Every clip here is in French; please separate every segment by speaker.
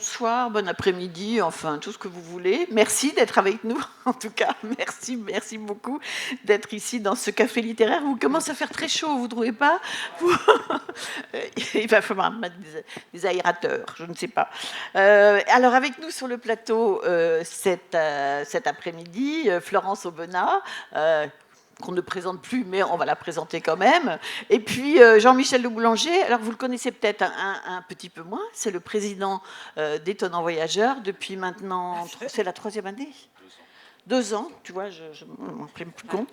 Speaker 1: bonsoir, bon après-midi, enfin tout ce que vous voulez. Merci d'être avec nous, en tout cas. Merci beaucoup d'être ici dans ce café littéraire. Vous commence à faire très chaud, vous ne trouvez pas? Il va falloir mettre des aérateurs, je ne sais pas. Alors avec nous sur le plateau cet après-midi, Florence Aubenas, qu'on ne présente plus, mais on va la présenter quand même. Et puis Jean-Michel Le Boulanger, alors vous le connaissez peut-être un petit peu moins, c'est le président d'Étonnants Voyageurs depuis maintenant, c'est la 3e année. 2 ans, tu vois, je ne m'en prends plus compte.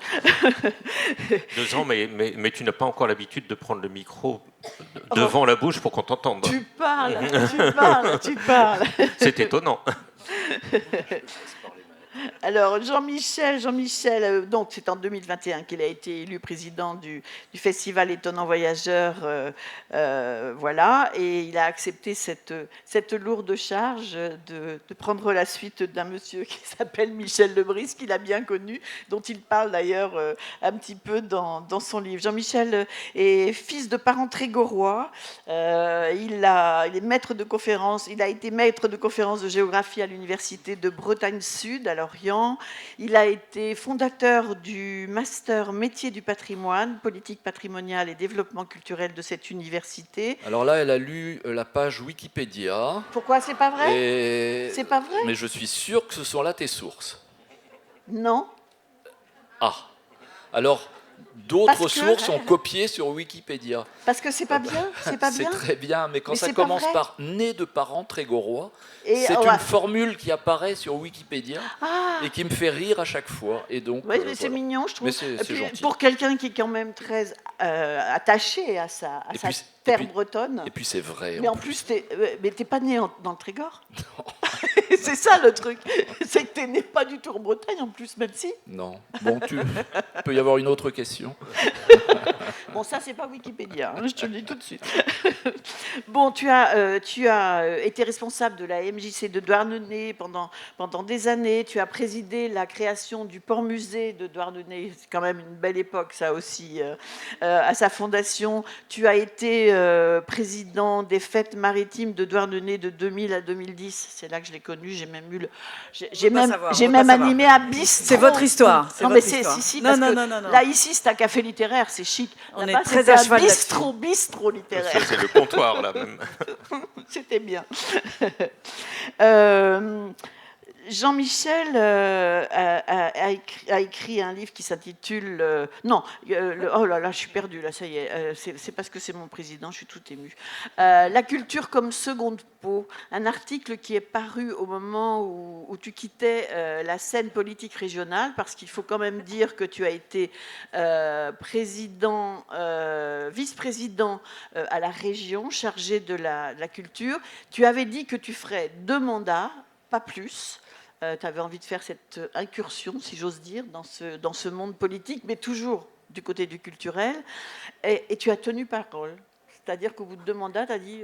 Speaker 2: 2 ans, mais tu n'as pas encore l'habitude de prendre le micro devant la bouche pour qu'on t'entende.
Speaker 1: Tu parles.
Speaker 2: C'est étonnant.
Speaker 1: Alors Jean-Michel, donc c'est en 2021 qu'il a été élu président du festival Étonnants Voyageurs, voilà, et il a accepté cette lourde charge de prendre la suite d'un monsieur qui s'appelle Michel Lebris, qu'il a bien connu, dont il parle d'ailleurs un petit peu dans son livre. Jean-Michel est fils de parents trégorois, il est maître de conférence, il a été maître de conférence de géographie à l'université de Bretagne Sud, à Lorient. Il a été fondateur du master métier du patrimoine, politique patrimoniale et développement culturel de cette université.
Speaker 3: Alors là, elle a lu la page Wikipédia.
Speaker 1: Pourquoi c'est pas vrai? C'est pas vrai?
Speaker 3: Mais je suis sûr que ce sont là tes sources.
Speaker 1: Non.
Speaker 3: Ah. Alors, d'autres sources ont copié sur Wikipédia.
Speaker 1: Parce que c'est pas bien, c'est pas bien.
Speaker 3: C'est très bien, mais quand ça commence par « né de parents trégorois », c'est
Speaker 1: ouais.
Speaker 3: une formule qui apparaît sur Wikipédia et qui me fait rire à chaque fois. Et donc,
Speaker 1: ouais, mais c'est mignon, je trouve.
Speaker 3: Mais c'est gentil.
Speaker 1: Pour quelqu'un qui est quand même très attaché à sa terre bretonne.
Speaker 3: Et puis c'est vrai.
Speaker 1: Mais en plus, t'es pas né dans le Trégor. Non. C'est ça le truc. C'est que t'es né pas du tout en Bretagne en plus, même si.
Speaker 3: Non. Bon, il peut y avoir une autre question.
Speaker 1: Bon, ça, c'est pas Wikipédia, hein, je te le dis tout de suite. Bon, tu as été responsable de la MJC de Douarnenez pendant des années. Tu as présidé la création du port-musée de Douarnenez. C'est quand même une belle époque, ça aussi, à sa fondation. Tu as été président des fêtes maritimes de Douarnenez de 2000 à 2010. C'est là que je l'ai connu. J'ai même eu j'ai même animé un bistrot.
Speaker 4: C'est votre histoire.
Speaker 1: Non, mais c'est si, parce que là, ici, c'est un café littéraire, c'est chic.
Speaker 4: On est très à cheval
Speaker 1: là-dessus. Bistrot littéraire.
Speaker 2: C'est le comptoir, là, même.
Speaker 1: C'était bien. Jean-Michel a écrit un livre qui s'intitule... oh là là, je suis perdue, là, ça y est. C'est parce que c'est mon président, je suis tout émue. La culture comme seconde peau, un article qui est paru au moment où tu quittais la scène politique régionale, parce qu'il faut quand même dire que tu as été vice-président à la région, chargé de la culture. Tu avais dit que tu ferais 2 mandats, pas plus. Tu avais envie de faire cette incursion, si j'ose dire, dans ce monde politique, mais toujours du côté du culturel. Et tu as tenu parole. C'est-à-dire qu'au bout de 2 mandats, tu as dit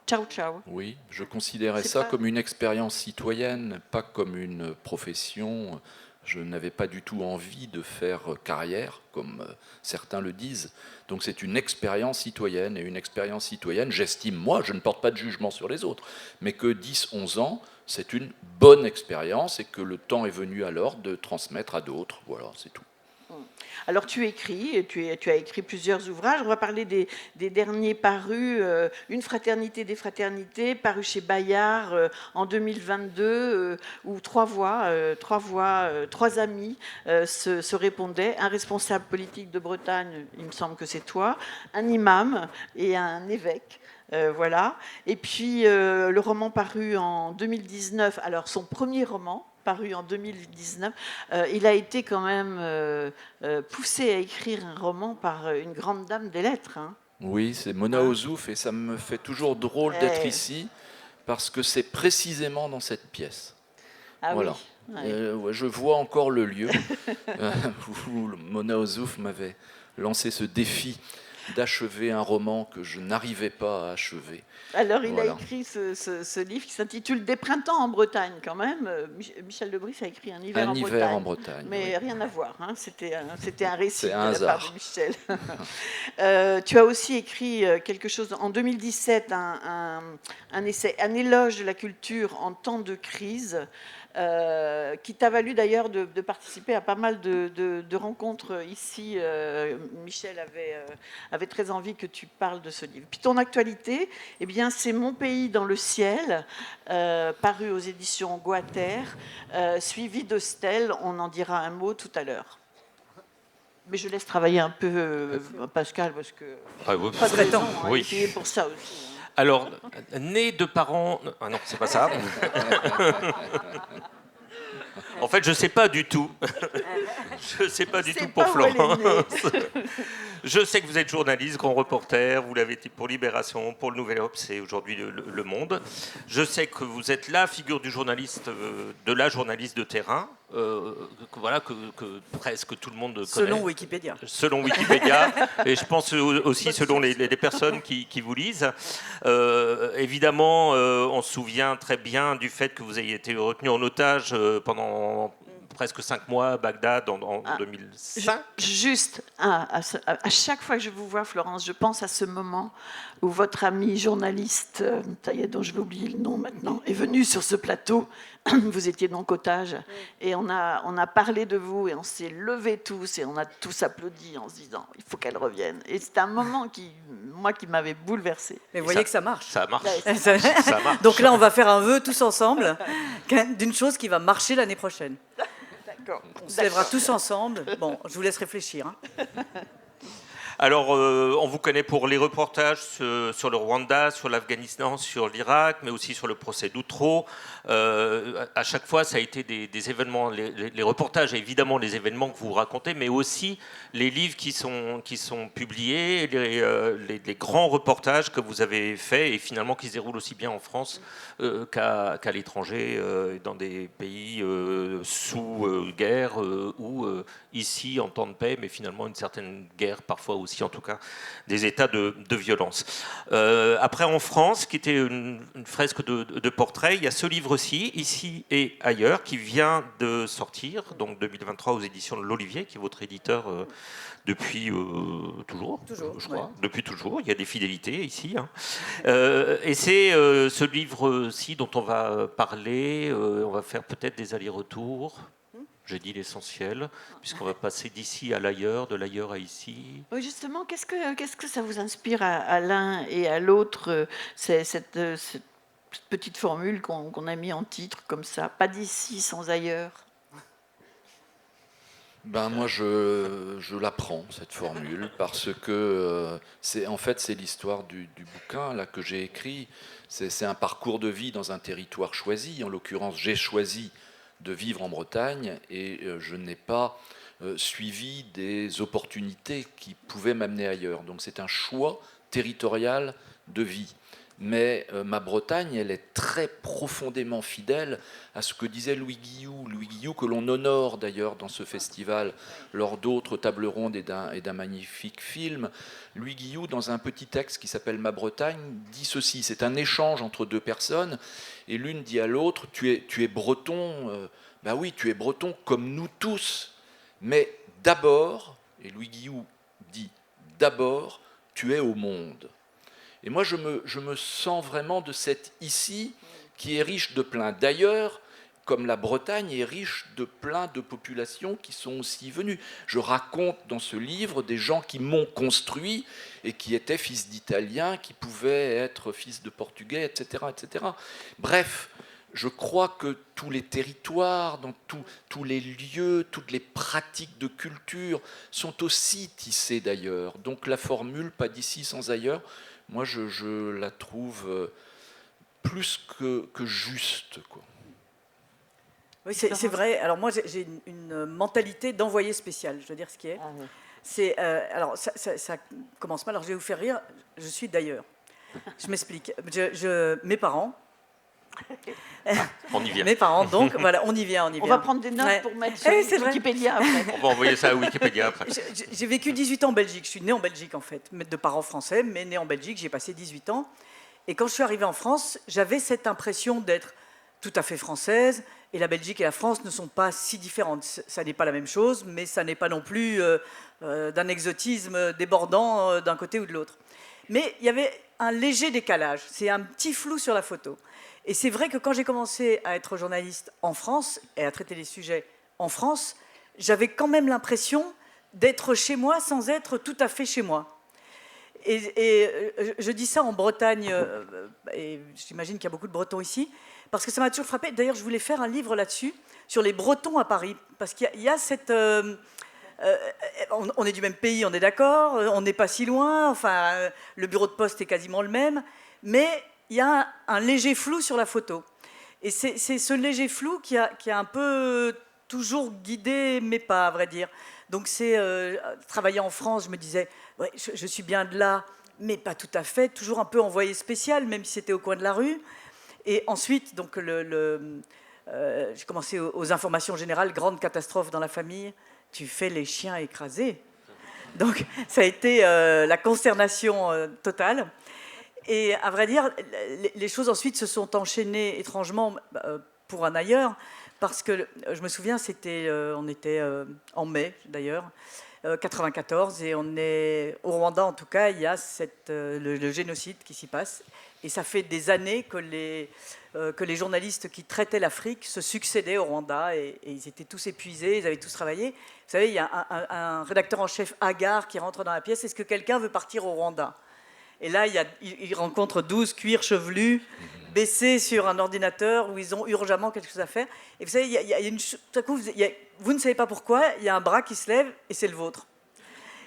Speaker 1: ciao, ciao.
Speaker 3: Oui, je considérais ça comme une expérience citoyenne, pas comme une profession. Je n'avais pas du tout envie de faire carrière, comme certains le disent. Donc c'est une expérience citoyenne. Et une expérience citoyenne, j'estime, moi, je ne porte pas de jugement sur les autres, mais que 10-11 ans, c'est une bonne expérience et que le temps est venu alors de transmettre à d'autres. Voilà, c'est tout.
Speaker 1: Alors tu écris, et tu as écrit plusieurs ouvrages. On va parler des derniers parus. Une fraternité des fraternités, paru chez Bayard en 2022, où 3 amis se répondaient. Un responsable politique de Bretagne, il me semble que c'est toi, un imam et un évêque. Voilà. Et puis le roman paru en 2019, alors son premier roman, paru en 2019, il a été quand même poussé à écrire un roman par une grande dame des lettres. Hein.
Speaker 3: Oui, c'est Mona Ozouf, et ça me fait toujours drôle d'être ici, parce que c'est précisément dans cette pièce.
Speaker 1: Ah
Speaker 3: voilà.
Speaker 1: Oui.
Speaker 3: Je vois encore le lieu où Mona Ozouf m'avait lancé ce défi d'achever un roman que je n'arrivais pas à achever.
Speaker 1: Alors, il
Speaker 3: Voilà.
Speaker 1: a écrit ce livre qui s'intitule Des printemps en Bretagne, quand même. Michel Lebris a écrit Un hiver,
Speaker 3: Un hiver en Bretagne.
Speaker 1: Mais
Speaker 3: Oui.
Speaker 1: rien à voir. Hein. C'était un récit
Speaker 3: C'est un
Speaker 1: de la part
Speaker 3: hasard.
Speaker 1: de Michel. Tu as aussi écrit quelque chose en 2017, un essai, un éloge de la culture en temps de crise. Qui t'a valu d'ailleurs de participer à pas mal de rencontres ici. Michel avait très envie que tu parles de ce livre. Puis ton actualité, eh bien, c'est Mon pays dans le ciel, paru aux éditions Guater, suivi de Stèle. On en dira un mot tout à l'heure. Mais je laisse travailler un peu Pascal, parce que
Speaker 2: Ah, oui.
Speaker 1: pas de raison, hein,
Speaker 2: Oui.
Speaker 1: il est payé pour ça aussi. Hein.
Speaker 2: Alors, né de parents... Ah non, c'est pas ça. En fait, je ne sais pas du tout. Je ne sais pas du tout pour Florence. Je sais que vous êtes journaliste, grand reporter, vous l'avez été pour Libération, pour le Nouvel Obs et aujourd'hui le Monde. Je sais que vous êtes la figure du journaliste, de la journaliste de terrain, que presque tout le monde connaît.
Speaker 4: Selon Wikipédia.
Speaker 2: Selon Wikipédia, et je pense aussi selon les personnes qui vous lisent. Évidemment, on se souvient très bien du fait que vous ayez été retenu en otage pendant presque 5 mois à Bagdad en 2005.
Speaker 1: Juste, à chaque fois que je vous vois, Florence, je pense à ce moment où votre ami journaliste, dont je vais oublier le nom maintenant, est venu sur ce plateau. Vous étiez donc otage, et on a parlé de vous, et on s'est levés tous, et on a tous applaudi en se disant il faut qu'elle revienne. Et c'est un moment qui m'avait bouleversée.
Speaker 4: Mais vous voyez que ça marche.
Speaker 2: Ça marche.
Speaker 1: Ouais,
Speaker 2: Ça marche.
Speaker 4: Donc là, on va faire un vœu tous ensemble d'une chose qui va marcher l'année prochaine.
Speaker 1: D'accord.
Speaker 4: On se lèvera tous ensemble. Bon, je vous laisse réfléchir. Hein.
Speaker 2: Alors, on vous connaît pour les reportages sur le Rwanda, sur l'Afghanistan, sur l'Irak, mais aussi sur le procès d'Outreau. À chaque fois, ça a été des événements, les reportages, évidemment, les événements que vous racontez, mais aussi les livres qui sont publiés, les grands reportages que vous avez faits et finalement qui se déroulent aussi bien en France qu'à l'étranger, dans des pays sous guerre ou ici en temps de paix, mais finalement une certaine guerre parfois aussi, en tout cas, des états de violence. Après, en France, qui était une fresque de portraits, il y a ce livre-ci, Ici et ailleurs, qui vient de sortir, donc 2023 aux éditions de l'Olivier, qui est votre éditeur depuis toujours, je crois. Ouais. Depuis toujours, il y a des fidélités ici. Hein. Et c'est ce livre-ci dont on va parler, on va faire peut-être des allers-retours. J'ai dit l'essentiel, puisqu'on va passer d'ici à l'ailleurs, de l'ailleurs à ici.
Speaker 1: Oui, justement, qu'est-ce que ça vous inspire à l'un et à l'autre, cette petite formule qu'on a mis en titre comme ça, pas d'ici sans ailleurs?
Speaker 3: Ben moi, je l'apprends, cette formule, parce que c'est l'histoire du bouquin là, que j'ai écrit. C'est un parcours de vie dans un territoire choisi. En l'occurrence, j'ai choisi de vivre en Bretagne et je n'ai pas suivi des opportunités qui pouvaient m'amener ailleurs. Donc c'est un choix territorial de vie. Mais ma Bretagne, elle est très profondément fidèle à ce que disait Louis Guillou, que l'on honore d'ailleurs dans ce festival lors d'autres tables rondes et d'un magnifique film. Louis Guillou, dans un petit texte qui s'appelle Ma Bretagne, dit ceci, c'est un échange entre deux personnes, et l'une dit à l'autre, tu es breton, ben oui, tu es breton comme nous tous, mais d'abord, et Louis Guillou dit, d'abord, tu es au monde. Et moi, je me sens vraiment de cet ici qui est riche de plein. D'ailleurs, comme la Bretagne est riche de plein de populations qui sont aussi venues. Je raconte dans ce livre des gens qui m'ont construit et qui étaient fils d'Italiens, qui pouvaient être fils de Portugais, etc., etc. Bref, je crois que tous les territoires, dans tous les lieux, toutes les pratiques de culture sont aussi tissés d'ailleurs. Donc la formule « pas d'ici sans ailleurs », moi, je la trouve plus que juste, quoi.
Speaker 4: Oui, c'est vrai. Alors moi, j'ai une mentalité d'envoyé spécial. Je veux dire ce qui est. Ah, oui. C'est alors ça commence mal. Alors je vais vous faire rire. Je suis d'ailleurs. Je m'explique. Mes parents
Speaker 2: On y vient.
Speaker 4: Mes parents, donc voilà, on y vient.
Speaker 1: On va prendre des notes pour mettre sur
Speaker 4: c'est vrai.
Speaker 1: Wikipédia après.
Speaker 2: On va envoyer ça à Wikipédia après.
Speaker 4: J'ai vécu 18 ans en Belgique. Je suis née en Belgique, en fait, de parents français, mais née en Belgique. J'ai passé 18 ans. Et quand je suis arrivée en France, j'avais cette impression d'être tout à fait française. Et la Belgique et la France ne sont pas si différentes. Ça n'est pas la même chose, mais ça n'est pas non plus d'un exotisme débordant d'un côté ou de l'autre. Mais il y avait un léger décalage. C'est un petit flou sur la photo. Et c'est vrai que quand j'ai commencé à être journaliste en France et à traiter les sujets en France, j'avais quand même l'impression d'être chez moi sans être tout à fait chez moi. Et je dis ça en Bretagne, et j'imagine qu'il y a beaucoup de Bretons ici, parce que ça m'a toujours frappé. D'ailleurs, je voulais faire un livre là-dessus, sur les Bretons à Paris, parce qu'il y a cette... on est du même pays, on est d'accord, on n'est pas si loin, enfin, le bureau de poste est quasiment le même, mais il y a un léger flou sur la photo. Et c'est ce léger flou qui a un peu toujours guidé mes pas, à vrai dire. Donc c'est travailler en France, je me disais, ouais, je suis bien de là, mais pas tout à fait, toujours un peu envoyé spécial, même si c'était au coin de la rue. Et ensuite, donc j'ai commencé aux informations générales, grande catastrophe dans la famille, tu fais les chiens écrasés. Donc ça a été la consternation totale. Et à vrai dire, les choses ensuite se sont enchaînées étrangement pour un ailleurs, parce que je me souviens, on était en mai d'ailleurs, 94, et on est au Rwanda en tout cas, il y a le génocide qui s'y passe, et ça fait des années que les journalistes qui traitaient l'Afrique se succédaient au Rwanda, et ils étaient tous épuisés, ils avaient tous travaillé. Vous savez, il y a un rédacteur en chef hagard qui rentre dans la pièce, est-ce que quelqu'un veut partir au Rwanda ? Et là, il rencontre 12 cuirs chevelus, baissés sur un ordinateur, où ils ont urgemment quelque chose à faire. Et vous savez, tout à coup, vous ne savez pas pourquoi, il y a un bras qui se lève, et c'est le vôtre.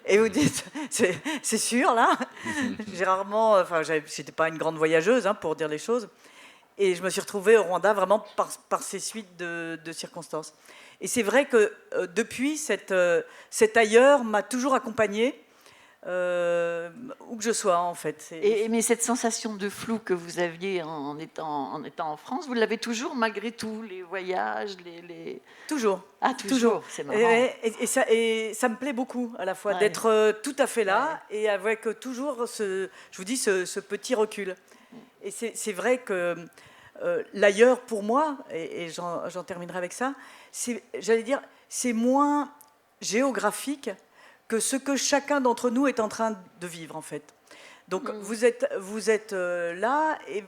Speaker 4: Et vous dites, c'est sûr, là. J'ai rarement... Enfin, j'étais pas une grande voyageuse, hein, pour dire les choses. Et je me suis retrouvée au Rwanda vraiment par ces suites de circonstances. Et c'est vrai que depuis, cet ailleurs m'a toujours accompagnée, où que je sois, en fait.
Speaker 1: Mais cette sensation de flou que vous aviez en étant en France, vous l'avez toujours, malgré tout, les voyages,
Speaker 4: Toujours.
Speaker 1: Ah, toujours, c'est marrant.
Speaker 4: Et ça me plaît beaucoup, à la fois, d'être tout à fait là, et avec toujours, je vous dis, ce petit recul. Et c'est vrai que l'ailleurs, pour moi, et j'en terminerai avec ça, j'allais dire, c'est moins géographique que ce que chacun d'entre nous est en train de vivre, en fait. Donc, vous êtes là, et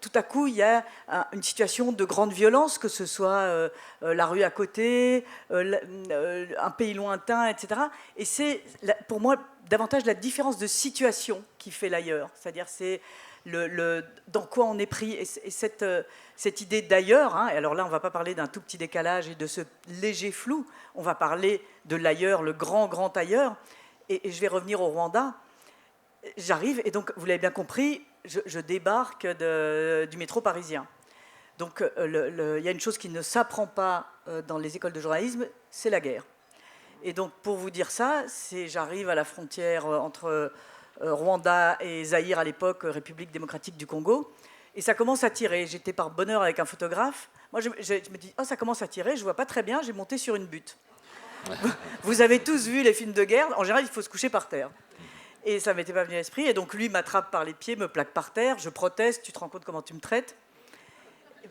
Speaker 4: tout à coup, il y a une situation de grande violence, que ce soit la rue à côté, un pays lointain, etc. Et c'est, pour moi, davantage la différence de situation qui fait l'ailleurs. C'est-à-dire, c'est dans quoi on est pris. Et cette idée d'ailleurs, hein, et alors là, on ne va pas parler d'un tout petit décalage et de ce léger flou, on va parler de l'ailleurs, le grand ailleurs. Et je vais revenir au Rwanda. J'arrive, et donc, vous l'avez bien compris, je débarque du métro parisien. Donc, il y a une chose qui ne s'apprend pas dans les écoles de journalisme, c'est la guerre. Et donc, pour vous dire ça, j'arrive à la frontière entre Rwanda et Zaïre, à l'époque, République démocratique du Congo, et ça commence à tirer. J'étais par bonheur avec un photographe. Moi, je me dis, oh, ça commence à tirer, je ne vois pas très bien, j'ai monté sur une butte. Vous avez tous vu les films de guerre, en général, il faut se coucher par terre. Et ça ne m'était pas venu à l'esprit. Et donc, lui m'attrape par les pieds, me plaque par terre. Je proteste. Tu te rends compte comment tu me traites ?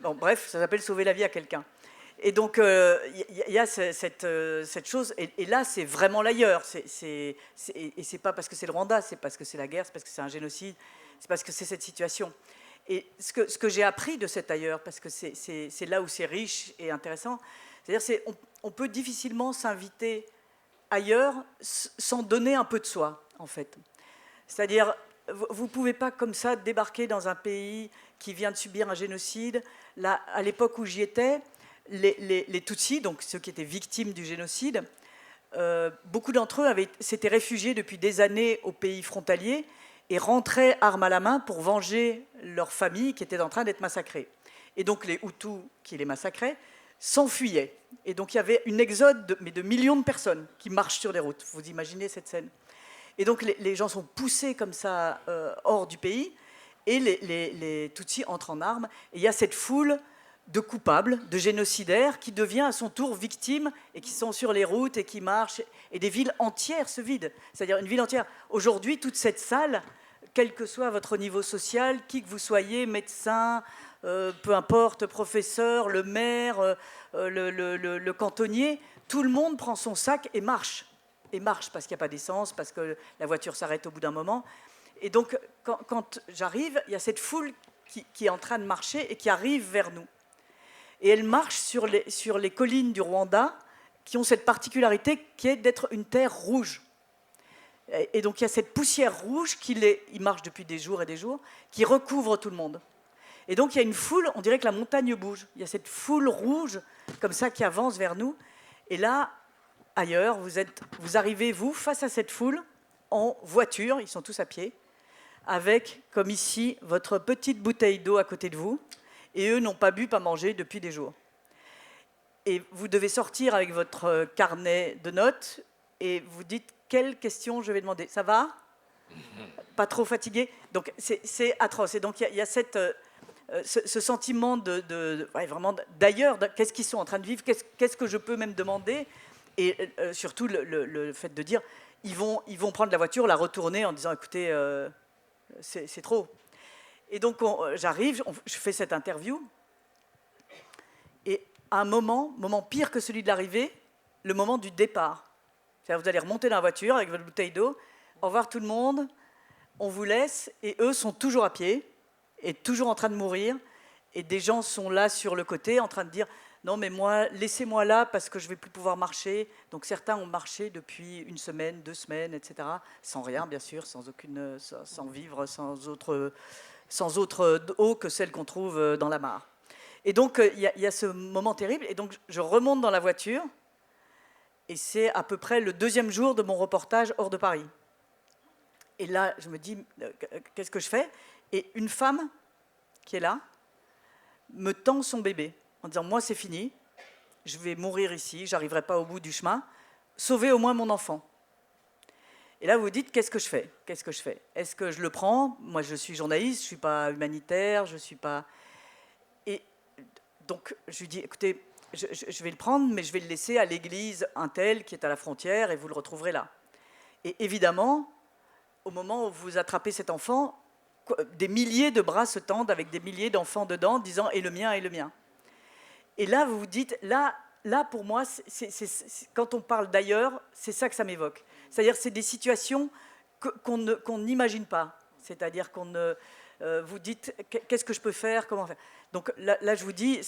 Speaker 4: Bon, bref, ça s'appelle sauver la vie à quelqu'un. Et donc, il y a cette chose. Et là, c'est vraiment l'ailleurs. Et ce n'est pas parce que c'est le Rwanda, c'est parce que c'est la guerre, c'est parce que c'est un génocide, c'est parce que c'est cette situation. Et ce que j'ai appris de cet ailleurs, parce que c'est là où c'est riche et intéressant, c'est-à-dire on peut difficilement s'inviter ailleurs sans donner un peu de soi, en fait. C'est-à-dire, vous ne pouvez pas comme ça débarquer dans un pays qui vient de subir un génocide. Là, à l'époque où j'y étais, les Tutsis, donc ceux qui étaient victimes du génocide, beaucoup d'entre eux s'étaient réfugiés depuis des années au pays frontalier et rentraient armes à la main pour venger leur famille qui était en train d'être massacrée. Et donc les Hutus qui les massacraient s'enfuyaient. Et donc il y avait une exode de millions de personnes qui marchent sur les routes. Vous imaginez cette scène ? Et donc les gens sont poussés comme ça hors du pays. et les Tutsis entrent en armes. Et il y a cette foule de coupables, de génocidaires, qui devient à son tour victime et qui sont sur les routes et qui marchent, et des villes entières se vident. C'est-à-dire une ville entière. Aujourd'hui, toute cette salle, quel que soit votre niveau social, qui que vous soyez, médecin, peu importe, professeur, le maire, le cantonnier, tout le monde prend son sac et marche. Et marche parce qu'il n'y a pas d'essence, parce que la voiture s'arrête au bout d'un moment. Et donc, quand j'arrive, il y a cette foule qui est en train de marcher et qui arrive vers nous. Et elle marche sur les collines du Rwanda, qui ont cette particularité qui est d'être une terre rouge. Et donc il y a cette poussière rouge il marche depuis des jours et des jours, qui recouvre tout le monde. Et donc il y a une foule, on dirait que la montagne bouge. Il y a cette foule rouge comme ça qui avance vers nous. Et là, ailleurs, vous arrivez, vous, face à cette foule, en voiture, ils sont tous à pied, avec, comme ici, votre petite bouteille d'eau à côté de vous. Et eux n'ont pas bu, pas mangé depuis des jours. Et vous devez sortir avec votre carnet de notes et vous dites quelle question je vais demander. Ça va? Pas trop fatigué? Donc c'est atroce. Et donc il y a ce sentiment vraiment d'ailleurs, qu'est-ce qu'ils sont en train de vivre, qu'est-ce que je peux même demander, et surtout le fait de dire ils vont prendre la voiture, la retourner en disant écoutez, c'est trop. Et donc j'arrive, je fais cette interview, et à un moment pire que celui de l'arrivée, le moment du départ. C'est-à-dire vous allez remonter dans la voiture avec votre bouteille d'eau, au revoir tout le monde, on vous laisse, et eux sont toujours à pied, et toujours en train de mourir, et des gens sont là sur le côté en train de dire non mais moi, laissez-moi là parce que je ne vais plus pouvoir marcher. Donc certains ont marché depuis 1 semaine, 2 semaines, etc., sans rien bien sûr, sans vivre, sans autre eau que celle qu'on trouve dans la mare. Et donc, il y a ce moment terrible. Et donc, je remonte dans la voiture. Et c'est à peu près le 2e jour de mon reportage hors de Paris. Et là, je me dis, qu'est-ce que je fais? Et une femme qui est là me tend son bébé en disant, moi, c'est fini. Je vais mourir ici. Je n'arriverai pas au bout du chemin. Sauvez au moins mon enfant. Et là, vous vous dites, qu'est-ce que je fais? Qu'est-ce que je fais? Est-ce que je le prends? Moi, je suis journaliste, je ne suis pas humanitaire, je ne suis pas... Et donc, je lui dis, écoutez, je vais le prendre, mais je vais le laisser à l'église Untel, qui est à la frontière, et vous le retrouverez là. Et évidemment, au moment où vous attrapez cet enfant, des milliers de bras se tendent avec des milliers d'enfants dedans, disant, et le mien, et le mien. Et là, vous vous dites, là pour moi, quand on parle d'ailleurs, c'est ça que ça m'évoque. C'est-à-dire c'est des situations qu'on n'imagine pas. C'est-à-dire vous dites qu'est-ce que je peux faire, comment faire. Donc là je vous dis,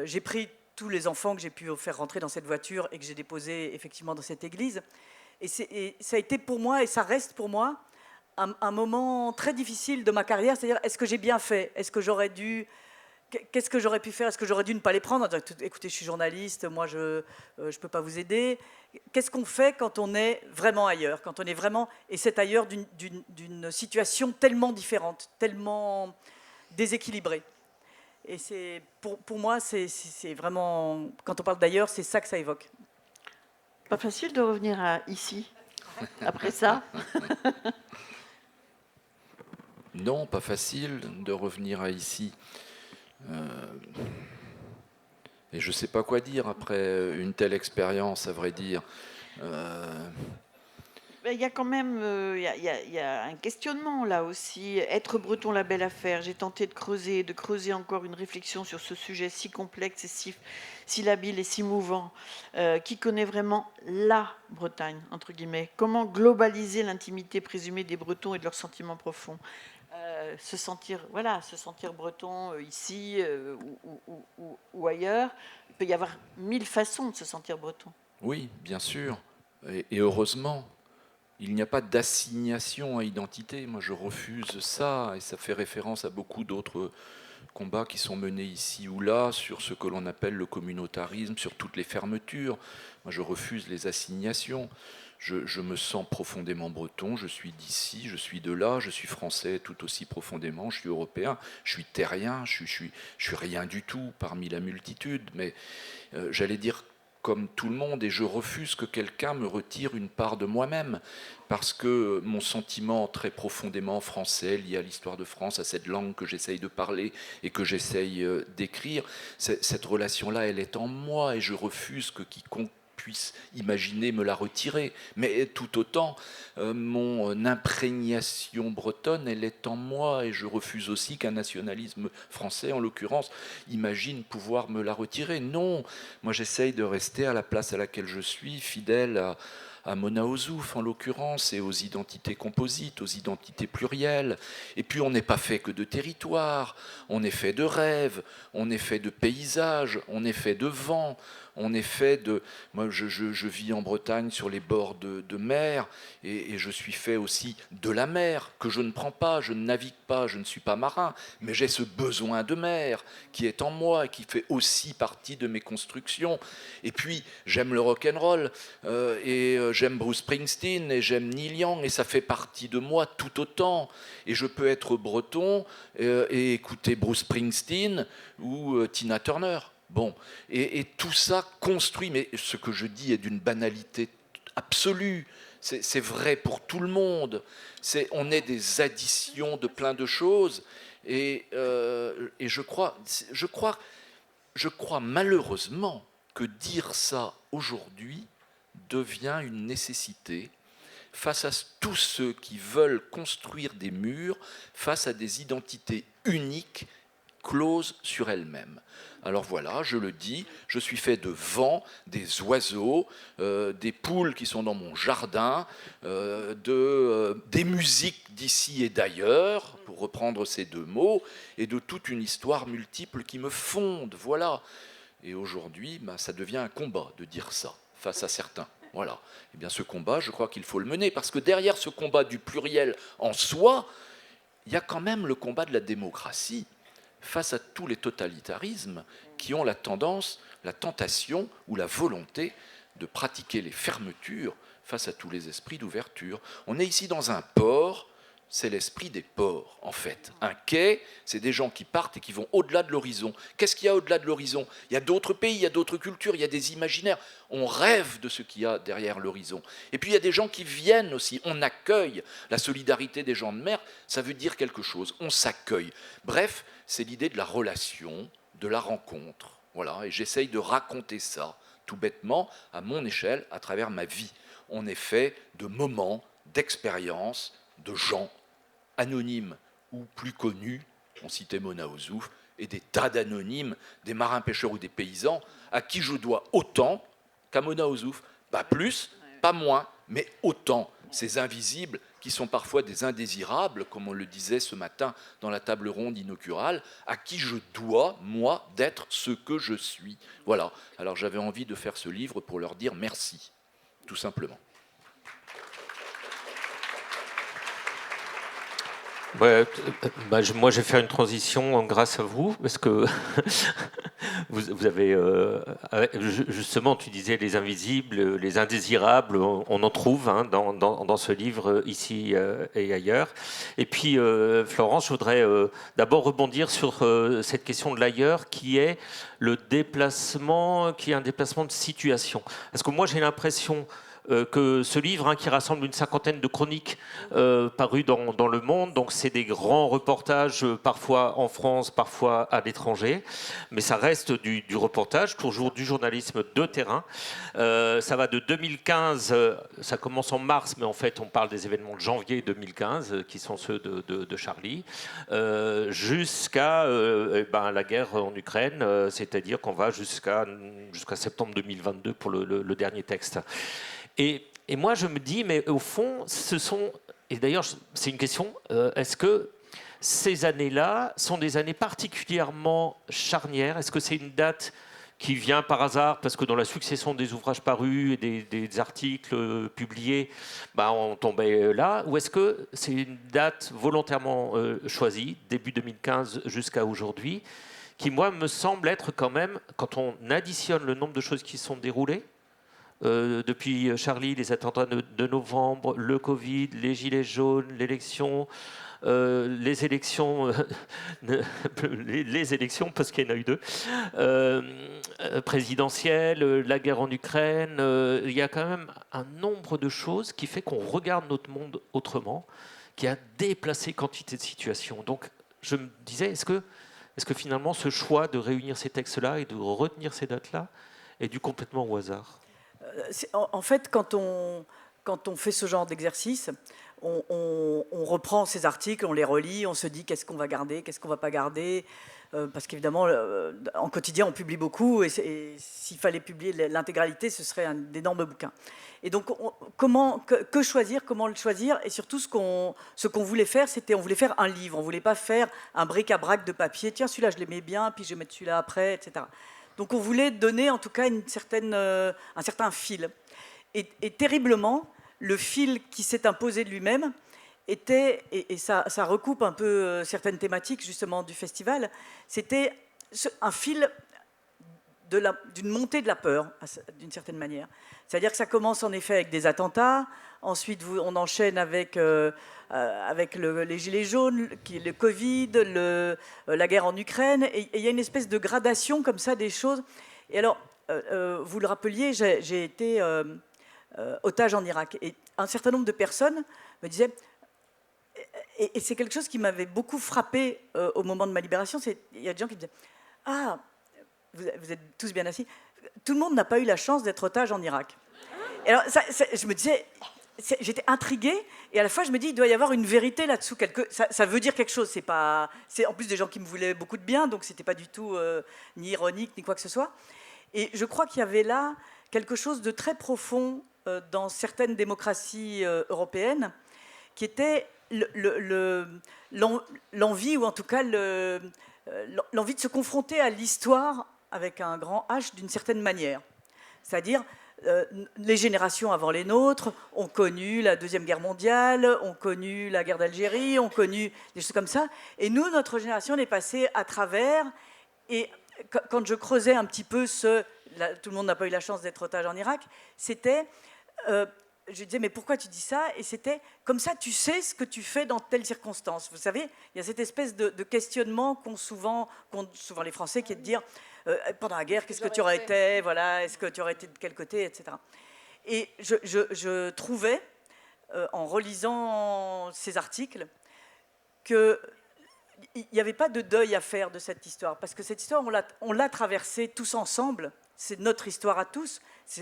Speaker 4: j'ai pris tous les enfants que j'ai pu faire rentrer dans cette voiture et que j'ai déposés effectivement dans cette église. Et ça a été pour moi, et ça reste pour moi, un moment très difficile de ma carrière. C'est-à-dire, est-ce que j'ai bien fait? Est-ce que j'aurais dû... Qu'est-ce que j'aurais pu faire? Est-ce que j'aurais dû ne pas les prendre? Écoutez, je suis journaliste, moi je peux pas vous aider. Qu'est-ce qu'on fait quand on est vraiment ailleurs? Quand on est vraiment... Et c'est ailleurs d'une situation tellement différente, tellement déséquilibrée. Et pour moi, c'est vraiment... Quand on parle d'ailleurs, c'est ça que ça évoque.
Speaker 1: Pas facile de revenir à ici, après ça.
Speaker 3: Non, pas facile de revenir à ici. Et je ne sais pas quoi dire après une telle expérience, à vrai dire.
Speaker 1: Il y a quand même il y a un questionnement là aussi. Être breton, la belle affaire. J'ai tenté de creuser encore une réflexion sur ce sujet si complexe et si labile et si mouvant. Qui connaît vraiment la Bretagne, entre guillemets? Comment globaliser l'intimité présumée des Bretons et de leurs sentiments profonds? Se sentir breton ici ou ailleurs. Il peut y avoir 1000 façons de se sentir breton.
Speaker 3: Oui, bien sûr. Et heureusement, il n'y a pas d'assignation à identité. Moi, je refuse ça, et ça fait référence à beaucoup d'autres combats qui sont menés ici ou là sur ce que l'on appelle le communautarisme, sur toutes les fermetures. Moi, je refuse les assignations. Je me sens profondément breton, je suis d'ici, je suis de là, je suis français tout aussi profondément, je suis européen, je suis terrien, je suis rien du tout parmi la multitude. Mais j'allais dire, comme tout le monde, et je refuse que quelqu'un me retire une part de moi-même, parce que mon sentiment très profondément français, lié à l'histoire de France, à cette langue que j'essaye de parler et que j'essaye d'écrire, cette relation-là, elle est en moi, et je refuse que quiconque puisse imaginer me la retirer. Mais tout autant, mon imprégnation bretonne, elle est en moi, et je refuse aussi qu'un nationalisme français, en l'occurrence, imagine pouvoir me la retirer. Non, moi j'essaye de rester à la place à laquelle je suis, fidèle à Mona Ozouf en l'occurrence, et aux identités composites, aux identités plurielles. Et puis on n'est pas fait que de territoire, on est fait de rêves, on est fait de paysages, on est fait de vent, on est fait de... Moi je vis en Bretagne sur les bords de mer, et je suis fait aussi de la mer, que je ne prends pas, je ne navigue pas, je ne suis pas marin, mais j'ai ce besoin de mer qui est en moi et qui fait aussi partie de mes constructions. Et puis j'aime le rock'n'roll, et j'aime Bruce Springsteen et j'aime Neil Young, et ça fait partie de moi tout autant. Et je peux être breton et écouter Bruce Springsteen ou Tina Turner. Bon, et tout ça construit, mais ce que je dis est d'une banalité absolue. C'est vrai pour tout le monde. On est des additions de plein de choses, et je crois malheureusement que dire ça aujourd'hui devient une nécessité face à tous ceux qui veulent construire des murs, face à des identités uniques, closes sur elles-mêmes. Alors voilà, je le dis, je suis fait de vent, des oiseaux, des poules qui sont dans mon jardin, des musiques d'ici et d'ailleurs, pour reprendre ces deux mots, et de toute une histoire multiple qui me fonde, voilà. Et aujourd'hui, ça devient un combat de dire ça face à certains. Voilà. Et bien ce combat, je crois qu'il faut le mener, parce que derrière ce combat du pluriel en soi, il y a quand même le combat de la démocratie face à tous les totalitarismes qui ont la tendance, la tentation ou la volonté de pratiquer les fermetures face à tous les esprits d'ouverture. On est ici dans un port, c'est l'esprit des ports, en fait. Un quai, c'est des gens qui partent et qui vont au-delà de l'horizon. Qu'est-ce qu'il y a au-delà de l'horizon? Il y a d'autres pays, il y a d'autres cultures, il y a des imaginaires. On rêve de ce qu'il y a derrière l'horizon. Et puis il y a des gens qui viennent aussi. On accueille. La solidarité des gens de mer, ça veut dire quelque chose. On s'accueille. Bref, c'est l'idée de la relation, de la rencontre. Voilà, et j'essaye de raconter ça, tout bêtement, à mon échelle, à travers ma vie. On est fait de moments, d'expériences, de gens anonymes ou plus connus, on citait Mona Ozouf, et des tas d'anonymes, des marins-pêcheurs ou des paysans, à qui je dois autant qu'à Mona Ozouf. Pas plus, pas moins, mais autant. Ces invisibles qui sont parfois des indésirables, comme on le disait ce matin dans la table ronde inaugurale, à qui je dois, moi, d'être ce que je suis. Voilà. Alors j'avais envie de faire ce livre pour leur dire merci, tout simplement.
Speaker 2: Ouais, moi, je vais faire une transition grâce à vous, parce que vous avez, justement, tu disais les invisibles, les indésirables, on en trouve dans ce livre, ici et ailleurs. Et puis, Florence, je voudrais d'abord rebondir sur cette question de l'ailleurs, qui est le déplacement, qui est un déplacement de situation. Parce que moi, j'ai l'impression que ce livre, qui rassemble une cinquantaine de chroniques parues dans Le Monde, donc c'est des grands reportages, parfois en France, parfois à l'étranger, mais ça reste du reportage, toujours du journalisme de terrain. Ça va de 2015, ça commence en mars, mais en fait on parle des événements de janvier 2015, qui sont ceux de Charlie, jusqu'à la guerre en Ukraine, c'est-à-dire qu'on va jusqu'à septembre 2022 pour le dernier texte. Et moi, je me dis, mais au fond, et d'ailleurs, c'est une question, est-ce que ces années-là sont des années particulièrement charnières? Est-ce que c'est une date qui vient par hasard, parce que dans la succession des ouvrages parus et des articles publiés, on tombait là? Ou est-ce que c'est une date volontairement choisie, début 2015 jusqu'à aujourd'hui, qui, moi, me semble être quand même, quand on additionne le nombre de choses qui sont déroulées, Depuis Charlie, les attentats de novembre, le Covid, les gilets jaunes, l'élection, les élections, les élections, parce qu'il y en a eu 2, présidentielles, la guerre en Ukraine, il y a quand même un nombre de choses qui fait qu'on regarde notre monde autrement, qui a déplacé quantité de situations. Donc je me disais, est-ce que finalement ce choix de réunir ces textes-là et de retenir ces dates-là est dû complètement au hasard?
Speaker 4: En fait, quand on fait ce genre d'exercice, on reprend ces articles, on les relit, on se dit qu'est-ce qu'on va garder, qu'est-ce qu'on va pas garder, parce qu'évidemment, en quotidien, on publie beaucoup, et s'il fallait publier l'intégralité, ce serait un énorme bouquin. Et donc, que choisir, comment le choisir, et surtout ce qu'on voulait faire, c'était on voulait faire un livre, on voulait pas faire un bric-à-brac de papier, tiens, celui-là, je l'aimais bien, puis je vais mettre celui-là après, etc. Donc on voulait donner en tout cas un certain fil. Et terriblement, le fil qui s'est imposé de lui-même était, et ça recoupe un peu certaines thématiques justement du festival, c'était un fil d'une montée de la peur, d'une certaine manière. C'est-à-dire que ça commence en effet avec des attentats, ensuite on enchaîne avec les gilets jaunes, le Covid, la guerre en Ukraine, et il y a une espèce de gradation comme ça des choses. Et alors, vous le rappeliez, j'ai été otage en Irak, et un certain nombre de personnes me disaient, et c'est quelque chose qui m'avait beaucoup frappé au moment de ma libération, il y a des gens qui me disaient, ah, vous êtes tous bien assis, tout le monde n'a pas eu la chance d'être otage en Irak. Et alors, je me disais, j'étais intriguée, et à la fois je me dis, il doit y avoir une vérité là-dessous. Ça veut dire quelque chose. C'est en plus des gens qui me voulaient beaucoup de bien, donc c'était pas du tout ni ironique ni quoi que ce soit. Et je crois qu'il y avait là quelque chose de très profond dans certaines démocraties européennes, qui était l'envie, ou en tout cas l'envie de se confronter à l'histoire avec un grand H d'une certaine manière. C'est-à-dire, les générations avant les nôtres ont connu la Deuxième Guerre mondiale, ont connu la guerre d'Algérie, ont connu des choses comme ça. Et nous, notre génération, est passée à travers. Et quand je creusais un petit peu tout le monde n'a pas eu la chance d'être otage en Irak, c'était... je disais, mais pourquoi tu dis ça? Et c'était, comme ça, tu sais ce que tu fais dans telle circonstance. Vous savez, il y a cette espèce de questionnement qu'ont souvent les Français, qui est de dire... pendant la guerre, qu'est-ce que tu aurais été, voilà, est-ce que tu aurais été de quel côté, etc. Et je trouvais, en relisant ces articles, qu'il n'y avait pas de deuil à faire de cette histoire, parce que cette histoire, on l'a traversée tous ensemble, c'est notre histoire à tous.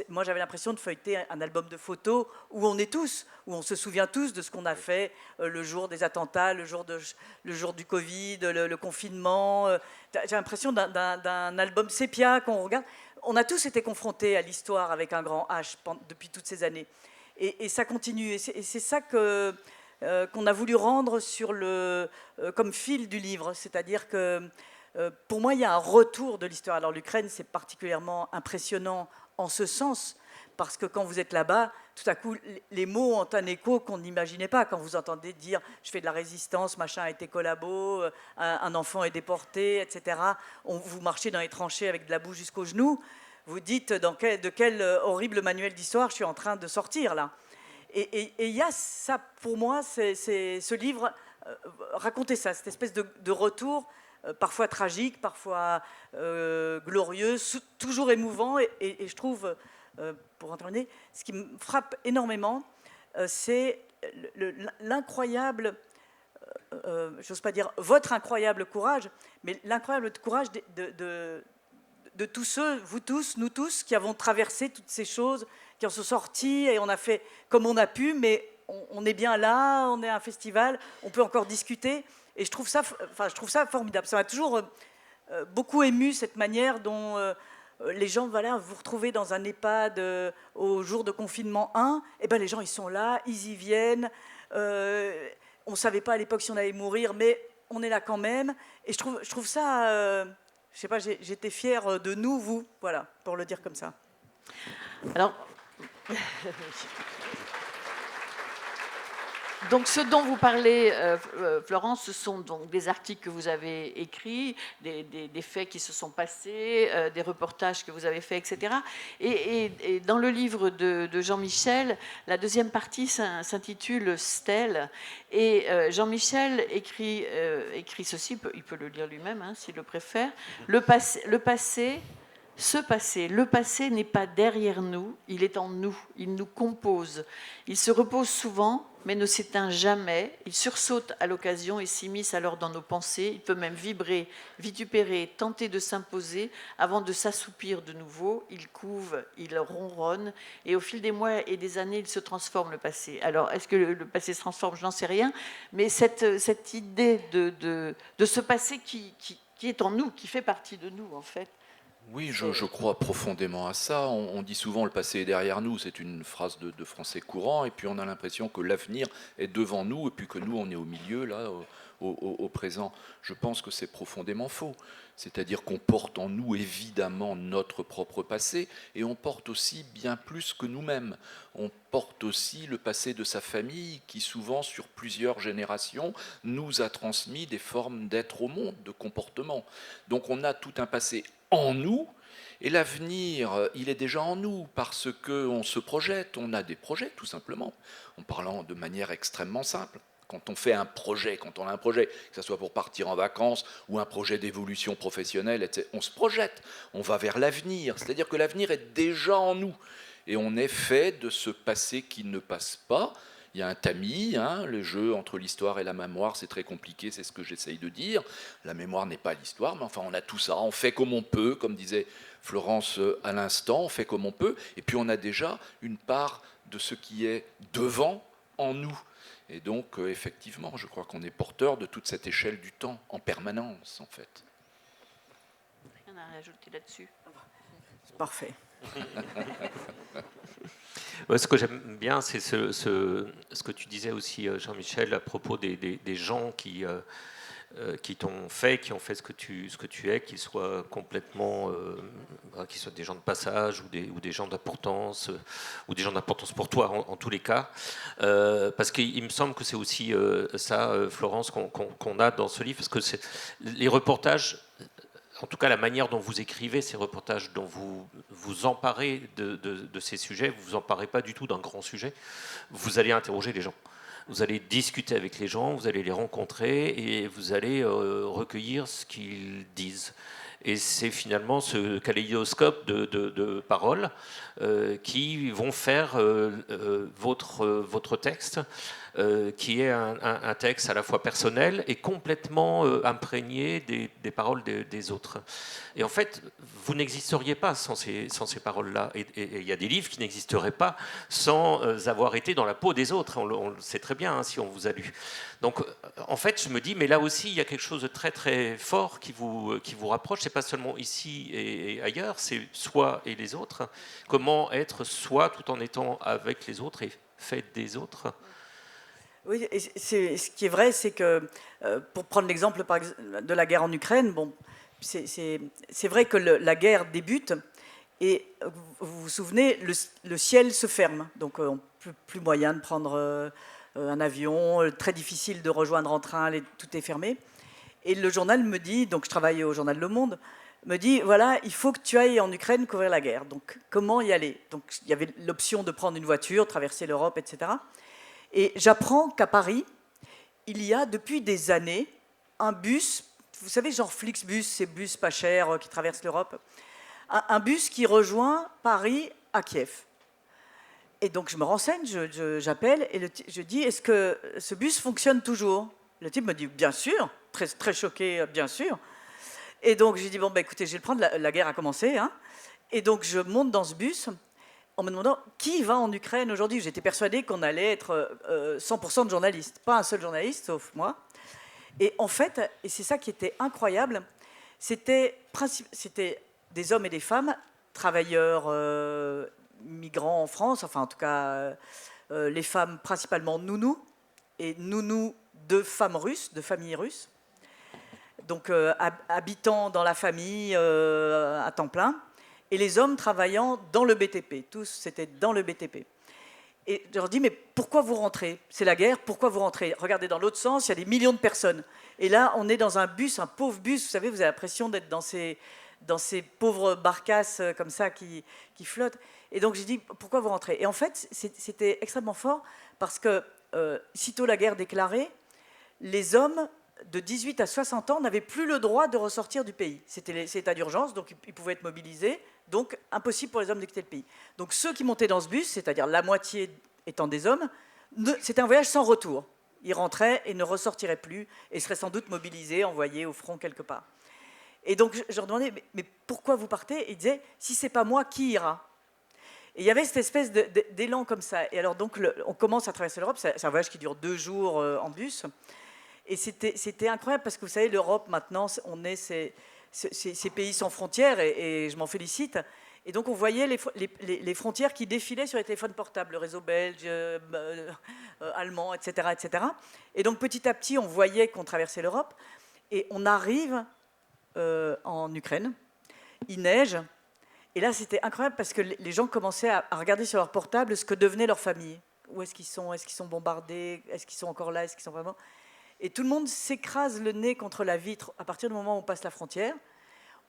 Speaker 4: Moi, j'avais l'impression de feuilleter un album de photos où on est tous, où on se souvient tous de ce qu'on a fait le jour des attentats, le jour du Covid, le confinement. J'ai l'impression d'un album sépia qu'on regarde. On a tous été confrontés à l'histoire avec un grand H depuis toutes ces années. Et ça continue. Et c'est ça qu'on a voulu rendre comme fil du livre. C'est-à-dire que, pour moi, il y a un retour de l'histoire. Alors l'Ukraine, c'est particulièrement impressionnant en ce sens, parce que quand vous êtes là-bas, tout à coup, les mots ont un écho qu'on n'imaginait pas. Quand vous entendez dire « je fais de la résistance, machin a été collabo, un enfant est déporté, etc. » Vous marchez dans les tranchées avec de la boue jusqu'aux genoux, vous dites de quel horrible manuel d'histoire je suis en train de sortir, là. Et il y a ça, pour moi, ce livre racontait ça, cette espèce de retour, parfois tragique, parfois glorieux, toujours émouvant. Et je trouve, pour en terminer, ce qui me frappe énormément, c'est l'incroyable, j'ose pas dire votre incroyable courage, mais l'incroyable courage de tous ceux, vous tous, nous tous, qui avons traversé toutes ces choses, qui en sont sortis, et on a fait comme on a pu, mais on est bien là, on est à un festival, on peut encore discuter. Et je trouve ça formidable. Ça m'a toujours beaucoup ému, cette manière dont les gens, voilà, vous retrouvez dans un EHPAD au jour de confinement 1, et ben les gens, ils sont là, ils y viennent. On ne savait pas à l'époque si on allait mourir, mais on est là quand même. Et je trouve ça, je sais pas, j'étais fière de nous, vous, voilà, pour le dire comme ça.
Speaker 1: Alors... Donc, ce dont vous parlez, Florence, ce sont donc des articles que vous avez écrits, des faits qui se sont passés, des reportages que vous avez faits, etc. Et dans le livre de Jean-Michel, la deuxième partie s'intitule Stèle. Et Jean-Michel écrit ceci, il peut le lire lui-même, hein, s'il le préfère. Le passé n'est pas derrière nous, il est en nous, il nous compose. Il se repose souvent, mais ne s'éteint jamais. Il sursaute à l'occasion et s'immisce alors dans nos pensées. Il peut même vibrer, vitupérer, tenter de s'imposer avant de s'assoupir de nouveau. Il couve, il ronronne, et au fil des mois et des années, il se transforme, le passé. Alors, est-ce que le passé se transforme? Je n'en sais rien, mais cette idée de ce passé qui est en nous, qui fait partie de nous, en fait.
Speaker 3: Oui, je crois profondément à ça. On dit souvent le passé est derrière nous, c'est une phrase de français courant, et puis on a l'impression que l'avenir est devant nous, et puis que nous, on est au milieu, là, au présent. Je pense que c'est profondément faux. C'est-à-dire qu'on porte en nous, évidemment, notre propre passé, et on porte aussi bien plus que nous-mêmes. On porte aussi le passé de sa famille, qui souvent, sur plusieurs générations, nous a transmis des formes d'être au monde, de comportement. Donc on a tout un passé en nous, et l'avenir, il est déjà en nous, parce qu'on se projette, on a des projets, tout simplement, en parlant de manière extrêmement simple. Quand on fait un projet, quand on a un projet, que ce soit pour partir en vacances ou un projet d'évolution professionnelle, etc., on se projette, on va vers l'avenir, c'est-à-dire que l'avenir est déjà en nous, et on est fait de ce passé qui ne passe pas. Il y a un tamis, hein, le jeu entre l'histoire et la mémoire, c'est très compliqué, c'est ce que j'essaye de dire. La mémoire n'est pas l'histoire, mais enfin on a tout ça, on fait comme on peut, comme disait Florence à l'instant, on fait comme on peut, et puis on a déjà une part de ce qui est devant en nous. Et donc effectivement, je crois qu'on est porteur de toute cette échelle du temps, en permanence en fait.
Speaker 1: Rien à rajouter là-dessus.
Speaker 4: C'est parfait.
Speaker 2: Ce que j'aime bien, c'est ce que tu disais aussi, Jean-Michel, à propos des gens qui t'ont fait, qui ont fait ce que tu es, qu'ils soient complètement, qu'ils soient des gens de passage ou des gens d'importance, ou des gens d'importance pour toi en tous les cas. Parce qu'il me semble que c'est aussi ça, Florence, qu'on a dans ce livre, parce que les reportages, en tout cas la manière dont vous écrivez ces reportages, dont vous vous emparez de ces sujets, vous vous emparez pas du tout d'un grand sujet, vous allez interroger les gens. Vous allez discuter avec les gens, vous allez les rencontrer et vous allez recueillir ce qu'ils disent. Et c'est finalement ce kaléidoscope de paroles qui vont faire votre texte, qui est un texte à la fois personnel et complètement imprégné des paroles des autres. Et en fait, vous n'existeriez pas sans ces paroles-là. Et il y a des livres qui n'existeraient pas sans avoir été dans la peau des autres. On le sait très bien, hein, si on vous a lu. Donc, en fait, je me dis, mais là aussi, il y a quelque chose de très, très fort qui vous rapproche. C'est pas seulement ici et ailleurs, c'est soi et les autres. Comment être soi tout en étant avec les autres et fait des autres.
Speaker 4: Oui, et ce qui est vrai, c'est que, pour prendre l'exemple de la guerre en Ukraine, bon, c'est vrai que la guerre débute et vous vous souvenez, le ciel se ferme, donc plus moyen de prendre un avion, très difficile de rejoindre en train, tout est fermé. Et le journal me dit, donc je travaille au journal Le Monde, me dit, voilà, il faut que tu ailles en Ukraine couvrir la guerre. Donc comment y aller? Donc il y avait l'option de prendre une voiture, traverser l'Europe, etc. Et j'apprends qu'à Paris, il y a depuis des années un bus, vous savez, genre Flixbus, ces bus pas chers qui traversent l'Europe, un bus qui rejoint Paris à Kiev. Et donc je me renseigne, j'appelle et je dis, est-ce que ce bus fonctionne toujours? Le type me dit, bien sûr, très, très choqué, bien sûr. Et donc je dis, bon, bah, écoutez, je vais le prendre, la guerre a commencé. Hein. Et donc je monte dans ce bus en me demandant qui va en Ukraine aujourd'hui. J'étais persuadée qu'on allait être 100% de journalistes, pas un seul journaliste, sauf moi. Et en fait, et c'est ça qui était incroyable, c'était des hommes et des femmes, travailleurs migrants en France, enfin en tout cas les femmes principalement nounous, et nounous de femmes russes, de familles russes, donc habitant dans la famille à temps plein, et les hommes travaillant dans le BTP. Tous, c'était dans le BTP. Et je leur dis, mais pourquoi vous rentrez? C'est la guerre, pourquoi vous rentrez? Regardez dans l'autre sens, il y a des millions de personnes. Et là, on est dans un bus, un pauvre bus, vous savez, vous avez l'impression d'être dans ces pauvres barcasses comme ça qui flottent. Et donc j'ai dit, pourquoi vous rentrez? Et en fait, c'était extrêmement fort parce que, sitôt la guerre déclarée, les hommes de 18 à 60 ans n'avaient plus le droit de ressortir du pays. C'était l'état d'urgence, donc ils pouvaient être mobilisés, donc impossible pour les hommes de quitter le pays. Donc ceux qui montaient dans ce bus, c'est-à-dire la moitié étant des hommes, c'était un voyage sans retour. Ils rentraient et ne ressortiraient plus et seraient sans doute mobilisés, envoyés au front quelque part. Et donc je leur demandais, mais pourquoi vous partez? Et ils disaient, si c'est pas moi, qui ira? Et il y avait cette espèce d'élan comme ça. Et alors donc on commence à traverser l'Europe, c'est un voyage qui dure 2 jours en bus. Et c'était incroyable parce que vous savez, l'Europe maintenant, on est ces pays sans frontières et je m'en félicite. Et donc on voyait les frontières qui défilaient sur les téléphones portables, le réseau belge, allemand, etc., etc. Et donc petit à petit, on voyait qu'on traversait l'Europe. Et on arrive en Ukraine, il neige. Et là, c'était incroyable parce que les gens commençaient à regarder sur leur portable ce que devenait leur famille. Où est-ce qu'ils sont? Est-ce qu'ils sont bombardés? Est-ce qu'ils sont encore là? Est-ce qu'ils sont vraiment... Et tout le monde s'écrase le nez contre la vitre à partir du moment où on passe la frontière.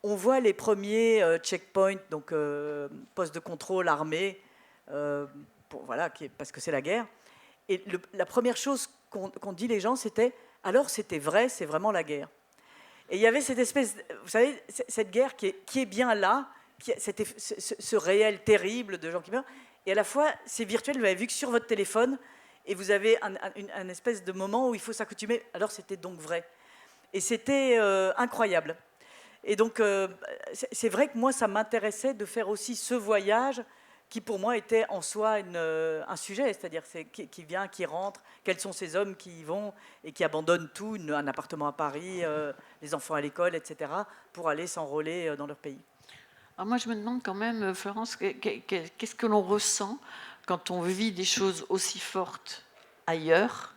Speaker 4: On voit les premiers checkpoints, donc postes de contrôle armés, voilà, parce que c'est la guerre. Et la première chose qu'ont dit les gens, c'était « alors c'était vrai, c'est vraiment la guerre ». Et il y avait cette espèce, vous savez, cette guerre qui est bien là, c'était ce réel terrible de gens qui meurent, et à la fois c'est virtuel, vous avez vu que sur votre téléphone, et vous avez un espèce de moment où il faut s'accoutumer, alors c'était donc vrai. Et c'était incroyable. Et donc c'est vrai que moi ça m'intéressait de faire aussi ce voyage qui pour moi était en soi un sujet, c'est-à-dire qui vient, qui rentre, quels sont ces hommes qui y vont et qui abandonnent tout, un appartement à Paris, les enfants à l'école, etc., pour aller s'enrôler dans leur pays.
Speaker 1: Alors moi je me demande quand même, Florence, qu'est-ce que l'on ressent quand on vit des choses aussi fortes ailleurs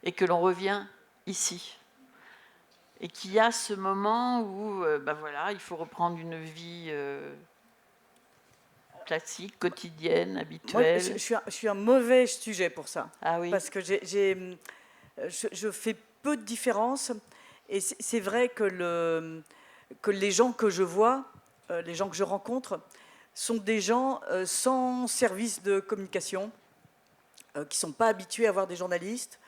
Speaker 1: et que l'on revient ici? Et qu'il y a ce moment où voilà, il faut reprendre une vie classique, quotidienne, habituelle.
Speaker 4: Moi, je suis un mauvais sujet pour ça.
Speaker 1: Ah oui.
Speaker 4: Parce que je fais peu de différence. Et c'est vrai que les gens que je vois, les gens que je rencontre, sont des gens sans service de communication, qui ne sont pas habitués à voir des journalistes.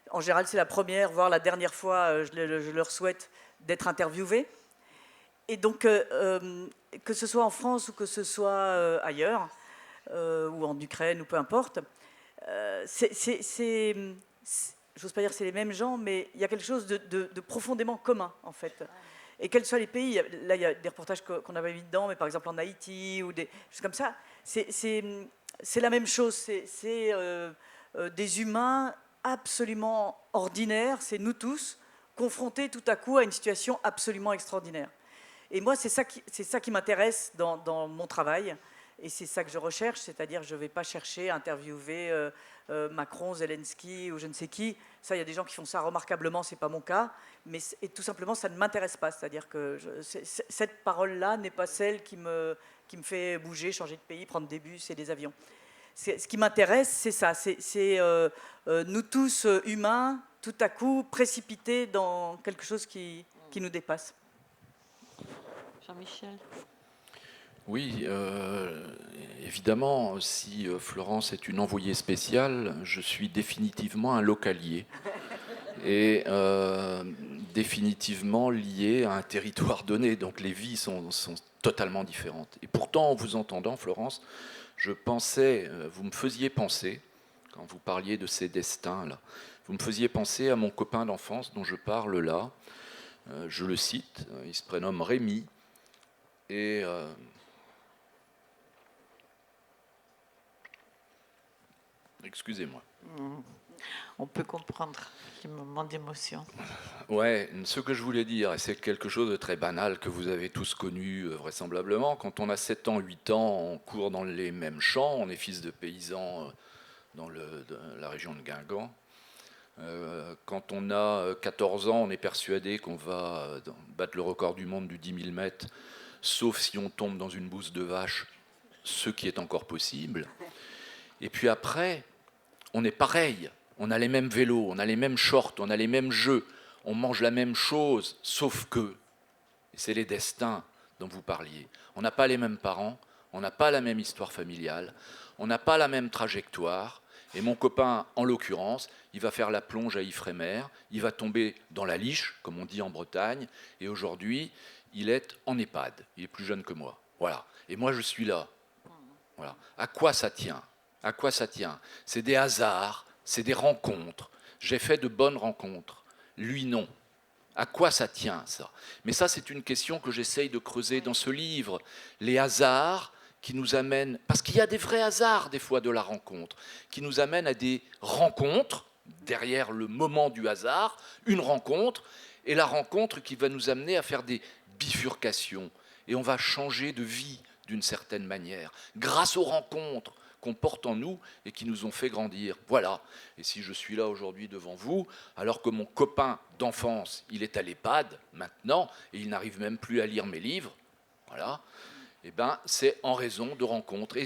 Speaker 4: En général, c'est la première, voire la dernière fois, je leur souhaite d'être interviewés. Et donc, que ce soit en France ou que ce soit ailleurs, ou en Ukraine, ou peu importe, j'ose pas dire que c'est les mêmes gens, mais il y a quelque chose de profondément commun, en fait. Et quels soient les pays, là, il y a des reportages qu'on avait mis dedans, mais par exemple en Haïti, ou des choses comme ça, c'est la même chose. C'est des humains absolument ordinaire, c'est nous tous, confrontés tout à coup à une situation absolument extraordinaire. Et moi, c'est ça qui m'intéresse dans mon travail, et c'est ça que je recherche, c'est-à-dire je ne vais pas chercher à interviewer Macron, Zelensky ou je ne sais qui. Ça, il y a des gens qui font ça remarquablement, ce n'est pas mon cas, mais tout simplement, ça ne m'intéresse pas. C'est-à-dire que cette parole-là n'est pas celle qui me fait bouger, changer de pays, prendre des bus et des avions. Ce qui m'intéresse, c'est ça, c'est nous tous humains, tout à coup précipités dans quelque chose qui nous dépasse.
Speaker 1: Jean-Michel?
Speaker 3: Oui, évidemment, si Florence est une envoyée spéciale, je suis définitivement un localier et définitivement lié à un territoire donné, donc les vies sont totalement différentes. Et pourtant, en vous entendant, Florence, vous me faisiez penser, quand vous parliez de ces destins-là, vous me faisiez penser à mon copain d'enfance dont je parle là. Je le cite, il se prénomme Rémi. Et excusez-moi.
Speaker 1: On peut comprendre les moments d'émotion.
Speaker 3: Ouais, ce que je voulais dire, et c'est quelque chose de très banal que vous avez tous connu vraisemblablement, quand on a 7 ans, 8 ans, on court dans les mêmes champs, on est fils de paysans dans la région de Guingamp. Quand on a 14 ans, on est persuadé qu'on va battre le record du monde du 10 000 mètres, sauf si on tombe dans une bouse de vache, ce qui est encore possible. Et puis après, on est pareil. On a les mêmes vélos, on a les mêmes shorts, on a les mêmes jeux, on mange la même chose, sauf que, et c'est les destins dont vous parliez, on n'a pas les mêmes parents, on n'a pas la même histoire familiale, on n'a pas la même trajectoire, et mon copain, en l'occurrence, il va faire la plonge à Ifremer, il va tomber dans la liche, comme on dit en Bretagne, et aujourd'hui, il est en EHPAD, il est plus jeune que moi. Voilà. Et moi, je suis là. Voilà. À quoi ça tient? À quoi ça tient? C'est des hasards, c'est des rencontres. J'ai fait de bonnes rencontres. Lui, non. À quoi ça tient, ça? Mais ça, c'est une question que j'essaye de creuser dans ce livre. Les hasards qui nous amènent... Parce qu'il y a des vrais hasards, des fois, de la rencontre, qui nous amènent à des rencontres, derrière le moment du hasard, une rencontre, et la rencontre qui va nous amener à faire des bifurcations. Et on va changer de vie, d'une certaine manière, grâce aux rencontres qu'on porte en nous et qui nous ont fait grandir. Voilà. Et si je suis là aujourd'hui devant vous, alors que mon copain d'enfance, il est à l'EHPAD maintenant, et il n'arrive même plus à lire mes livres, voilà, eh ben, c'est en raison de rencontres.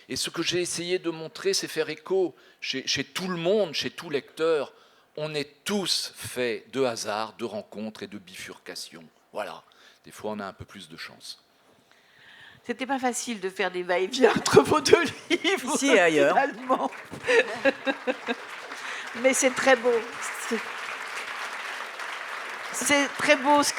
Speaker 3: Et ce que j'ai essayé de montrer, c'est faire écho chez tout le monde, chez tout lecteur. On est tous faits de hasard, de rencontres et de bifurcations. Voilà. Des fois, on a un peu plus de chance.
Speaker 1: C'était pas facile de faire des va-et-vient entre vos deux livres.
Speaker 4: Ici et ailleurs.
Speaker 1: Finalement. Mais c'est très beau. C'est très beau ce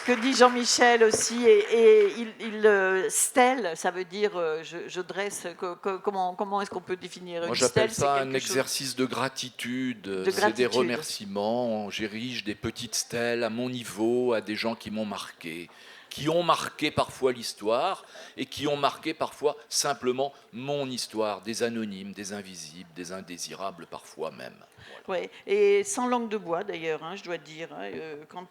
Speaker 1: que dit Jean-Michel aussi. Et il stèle, ça veut dire je dresse. Comment est-ce qu'on peut définir une
Speaker 3: Moi, j'appelle
Speaker 1: stèle?
Speaker 3: ça un exercice de gratitude. C'est des remerciements. J'érige des petites stèles à mon niveau, à des gens qui m'ont marqué, qui ont marqué parfois l'histoire et qui ont marqué parfois simplement mon histoire, des anonymes, des invisibles, des indésirables parfois même.
Speaker 1: Voilà. Ouais. Et sans langue de bois d'ailleurs, je dois dire, quand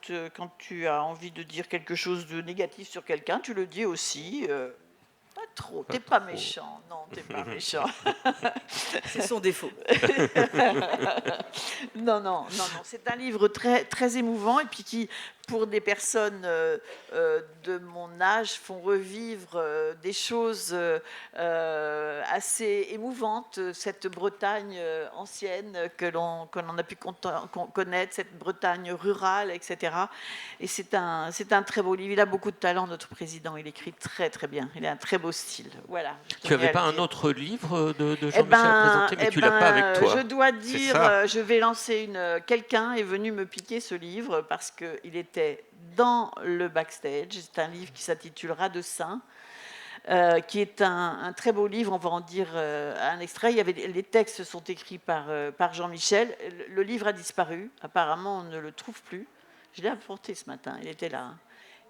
Speaker 1: tu as envie de dire quelque chose de négatif sur quelqu'un, tu le dis aussi. Pas trop, t'es pas méchant. Non, t'es pas méchant.
Speaker 4: C'est son défaut.
Speaker 1: Non, c'est un livre très, très émouvant et puis qui, pour des personnes de mon âge, font revivre des choses assez émouvantes. Cette Bretagne ancienne que l'on a pu connaître, cette Bretagne rurale, etc. Et c'est un très beau livre. Il a beaucoup de talent, notre président. Il écrit très, très bien. Il a un très beau style. Voilà.
Speaker 2: Tu n'avais pas un autre livre de Jean-Michel à présenter, mais tu ne l'as pas avec toi.
Speaker 1: Je dois dire, je vais lancer quelqu'un est venu me piquer ce livre parce qu'il était dans le backstage. C'est un livre qui s'intitulera De Saint, qui est un très beau livre. On va en dire un extrait. Les textes sont écrits par Jean-Michel. Le livre a disparu. Apparemment, on ne le trouve plus. Je l'ai apporté ce matin. Il était là.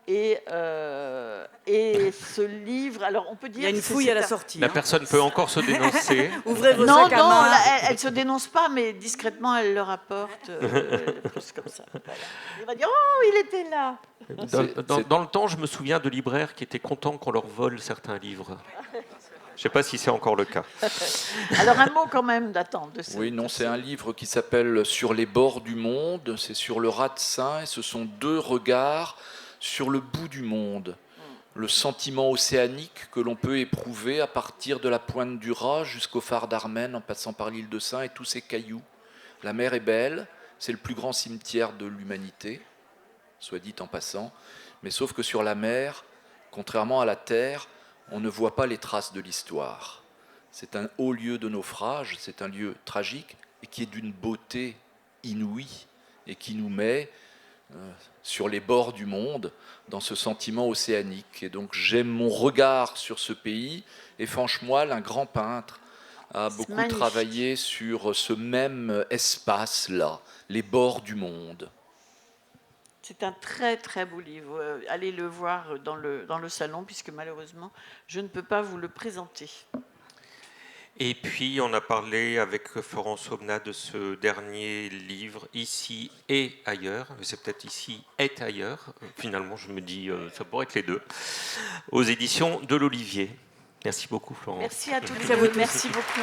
Speaker 1: Et ce livre, alors on peut dire...
Speaker 4: Il y a une fouille à la sortie.
Speaker 2: La personne peut encore se dénoncer.
Speaker 4: Ouvrez vos
Speaker 1: non,
Speaker 4: sacs à main.
Speaker 1: elle ne se dénonce pas, mais discrètement, elle leur apporte plus comme ça. Voilà. Il va dire, oh, il était là.
Speaker 2: Dans le temps, je me souviens de libraires qui étaient contents qu'on leur vole certains livres. Je ne sais pas si c'est encore le cas.
Speaker 1: Alors un mot quand même d'attente.
Speaker 3: Oui, non, c'est un livre qui s'appelle Sur les bords du monde. C'est sur le Rat de Saint et ce sont deux regards sur le bout du monde, le sentiment océanique que l'on peut éprouver à partir de la pointe du Raz jusqu'au phare d'Armen en passant par l'île de Saint et tous ces cailloux. La mer est belle, c'est le plus grand cimetière de l'humanité, soit dit en passant, mais sauf que sur la mer, contrairement à la terre, on ne voit pas les traces de l'histoire. C'est un haut lieu de naufrage, c'est un lieu tragique et qui est d'une beauté inouïe et qui nous met sur les bords du monde, dans ce sentiment océanique. Et donc j'aime mon regard sur ce pays, et franchement, un grand peintre, a beaucoup travaillé sur ce même espace-là, les bords du monde.
Speaker 1: C'est un très très beau livre. Allez le voir dans le salon, puisque malheureusement, je ne peux pas vous le présenter.
Speaker 2: Et puis, on a parlé avec Florence Aubenas de ce dernier livre, Ici et ailleurs. C'est peut-être Ici est ailleurs. Finalement, je me dis, ça pourrait être les deux. Aux éditions de l'Olivier. Merci beaucoup, Florence.
Speaker 1: Merci à tous les deux. Merci beaucoup.